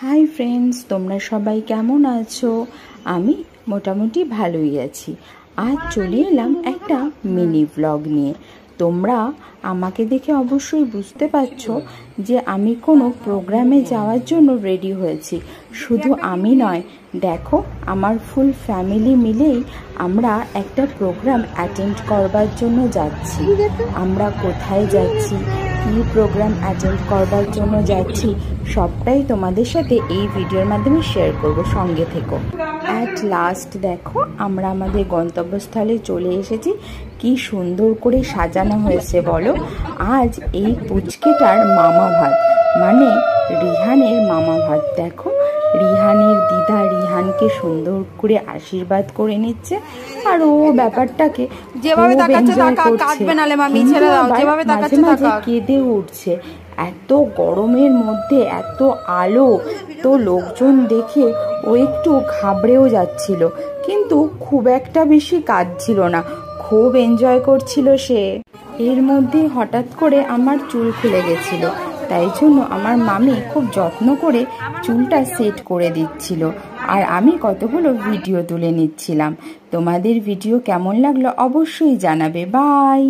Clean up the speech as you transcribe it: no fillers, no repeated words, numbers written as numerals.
Hi friends, তোমরা সবাই কেমন আছো? আমি মোটামুটি ভালোই আছি। আজ চলে এলাম একটা মিনি ব্লগ নিয়ে। তোমরা আমাকে দেখে অবশ্যই বুঝতে পারছো যে আমি কোনো প্রোগ্রামে যাওয়ার জন্য রেডি হয়েছি। শুধু আমি নয়, দেখো আমার ফুল ফ্যামিলি মিলেই আমরা একটা প্রোগ্রাম অ্যাটেন্ড করবার জন্য যাচ্ছি। আমরা কোথায় যাচ্ছি, কী প্রোগ্রাম অ্যাটেন্ড করবার জন্য যাচ্ছি, সবটাই তোমাদের সাথে এই ভিডিওর মাধ্যমে শেয়ার করব, সঙ্গে থেকো। অ্যাট লাস্ট দেখো আমরা আমাদের গন্তব্যস্থলে চলে এসেছি। কি সুন্দর করে সাজানো হয়েছে বলো। আজ এই পুচকেটার মামা ভাত, মানে রিহানের মামা ভাত। দেখো রিহানের দিদা রিহানকে সুন্দর করে আশীর্বাদ করে নিচ্ছে, আর ও ব্যাপারটাকে যেভাবে তাকাচ্ছে কাটবে নালে মামি ছেড়ে দাও, যেভাবে তাকাচ্ছে মাঝে কেঁদে উঠছে। এত গরমের মধ্যে এত আলো, তো লোকজন দেখে ও একটু ঘাবড়েও যাচ্ছিল, কিন্তু খুব একটা বেশি কাঁদছিল না, খুব এনজয় করছিল সে। এর মধ্যে হঠাৎ করে আমার চুল খুলে গেছিল, তাই জন্য আমার মামি খুব যত্ন করে চুলটা সেট করে দিচ্ছিল, আর আমি কতগুলো ভিডিও তুলে নিচ্ছিলাম। তোমাদের ভিডিও কেমন লাগলো অবশ্যই জানাবে। বাই।